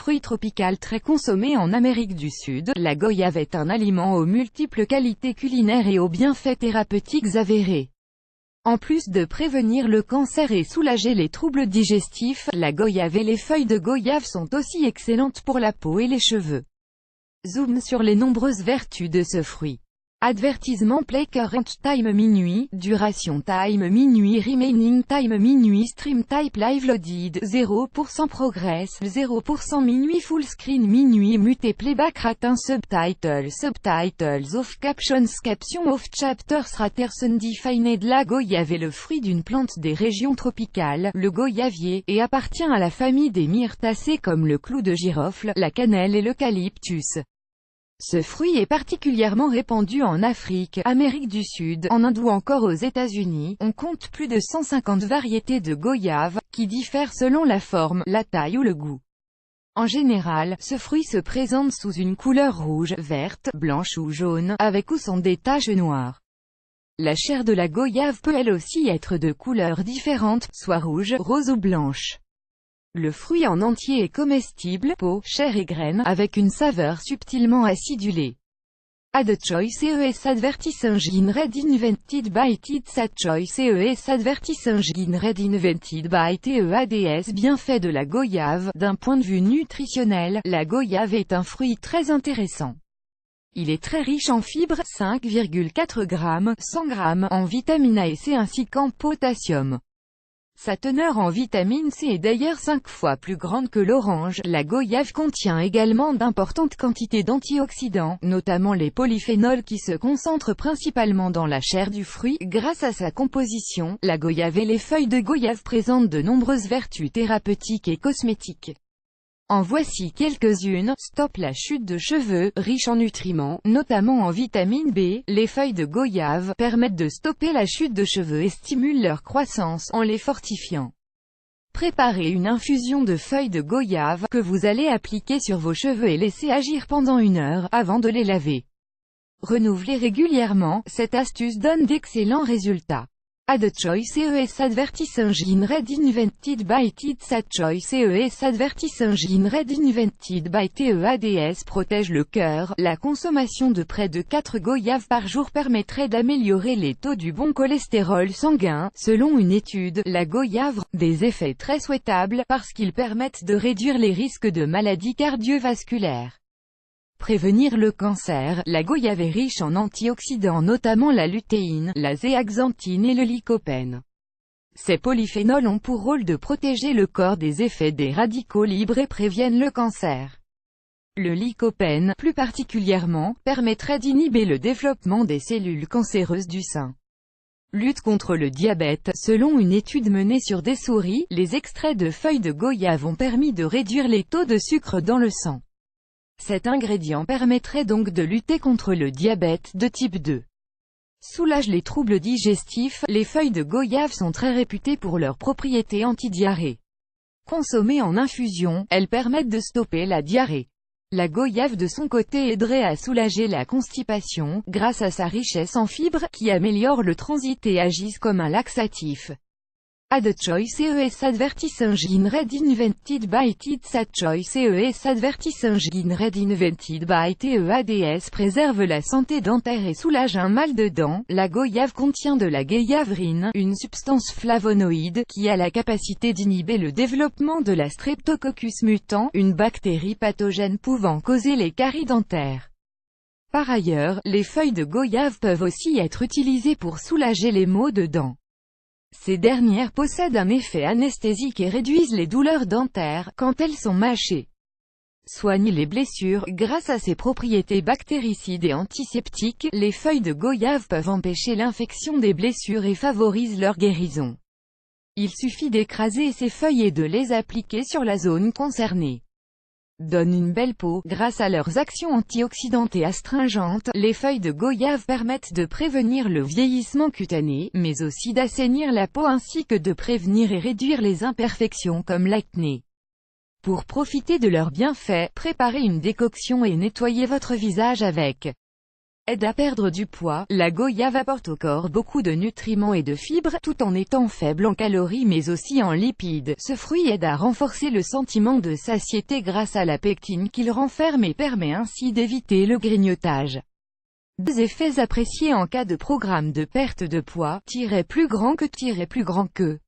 fruit tropical très consommé en Amérique du Sud, la goyave est un aliment aux multiples qualités culinaires et aux bienfaits thérapeutiques avérés. En plus de prévenir le cancer et soulager les troubles digestifs, la goyave et les feuilles de goyave sont aussi excellentes pour la peau et les cheveux. Zoom sur les nombreuses vertus de ce fruit. Advertisement: play current time minuit, duration time minuit, remaining time minuit, stream type live loaded, 0% progress, 0% minuit, full screen minuit, muté playback ratin, subtitles off, captions off, chapters raters undefined. La goyave est le fruit d'une plante des régions tropicales, le goyavier, et appartient à la famille des myrtacées comme le clou de girofle, la cannelle et l'eucalyptus. Ce fruit est particulièrement répandu en Afrique, Amérique du Sud, en Inde ou encore aux États-Unis. On compte plus de 150 variétés de goyave, qui diffèrent selon la forme, la taille ou le goût. En général, ce fruit se présente sous une couleur rouge, verte, blanche ou jaune, avec ou sans des taches noires. La chair de la goyave peut elle aussi être de couleurs différentes, soit rouge, rose ou blanche. Le fruit en entier est comestible, peau, chair et graines, avec une saveur subtilement acidulée. Add choice ES advertising red invented by It's a choice ES advertising red invented by TEADS. Bienfaits de la goyave. D'un point de vue nutritionnel, la goyave est un fruit très intéressant. Il est très riche en fibres, 5,4 g, 100 g, en vitamine A et C ainsi qu'en potassium. Sa teneur en vitamine C est d'ailleurs 5 fois plus grande que l'orange. La goyave contient également d'importantes quantités d'antioxydants, notamment les polyphénols qui se concentrent principalement dans la chair du fruit. Grâce à sa composition, la goyave et les feuilles de goyave présentent de nombreuses vertus thérapeutiques et cosmétiques. En voici quelques-unes. Stop la chute de cheveux, riche en nutriments, notamment en vitamine B. Les feuilles de goyave permettent de stopper la chute de cheveux et stimulent leur croissance, en les fortifiant. Préparez une infusion de feuilles de goyave, que vous allez appliquer sur vos cheveux et laisser agir pendant 1 heure, avant de les laver. Renouvelez régulièrement, cette astuce donne d'excellents résultats. Add choice ES advertising red invented by It's a choice ES advertising red invented by TEADS. Protège le cœur. La consommation de près de 4 goyaves par jour permettrait d'améliorer les taux du bon cholestérol sanguin. Selon une étude, la goyave a des effets très souhaitables, parce qu'ils permettent de réduire les risques de maladies cardiovasculaires. Prévenir le cancer. La goyave est riche en antioxydants, notamment la lutéine, la zéaxanthine et le lycopène. Ces polyphénols ont pour rôle de protéger le corps des effets des radicaux libres et préviennent le cancer. Le lycopène, plus particulièrement, permettrait d'inhiber le développement des cellules cancéreuses du sein. Lutte contre le diabète. Selon une étude menée sur des souris, les extraits de feuilles de goyave ont permis de réduire les taux de sucre dans le sang. Cet ingrédient permettrait donc de lutter contre le diabète de type 2. Soulage les troubles digestifs. Les feuilles de goyave sont très réputées pour leurs propriétés anti-diarrhée. Consommées en infusion, elles permettent de stopper la diarrhée. La goyave de son côté aiderait à soulager la constipation, grâce à sa richesse en fibres, qui améliorent le transit et agissent comme un laxatif. Add choice ES advertising red invented by It's a choice ES advertising red invented by TEADS. Préserve la santé dentaire et soulage un mal de dents. La goyave contient de la guayavrine, une substance flavonoïde, qui a la capacité d'inhiber le développement de la Streptococcus mutans, une bactérie pathogène pouvant causer les caries dentaires. Par ailleurs, les feuilles de goyave peuvent aussi être utilisées pour soulager les maux de dents. Ces dernières possèdent un effet anesthésique et réduisent les douleurs dentaires, quand elles sont mâchées. Soignent les blessures. Grâce à ses propriétés bactéricides et antiseptiques, les feuilles de goyave peuvent empêcher l'infection des blessures et favorisent leur guérison. Il suffit d'écraser ces feuilles et de les appliquer sur la zone concernée. Donnent une belle peau. Grâce à leurs actions antioxydantes et astringentes, les feuilles de goyave permettent de prévenir le vieillissement cutané, mais aussi d'assainir la peau ainsi que de prévenir et réduire les imperfections comme l'acné. Pour profiter de leurs bienfaits, préparez une décoction et nettoyez votre visage avec Aide à perdre du poids. La goyave apporte au corps beaucoup de nutriments et de fibres, tout en étant faible en calories mais aussi en lipides. Ce fruit aide à renforcer le sentiment de satiété grâce à la pectine qu'il renferme et permet ainsi d'éviter le grignotage. Deux effets appréciés en cas de programme de perte de poids, plus grand que plus grand que.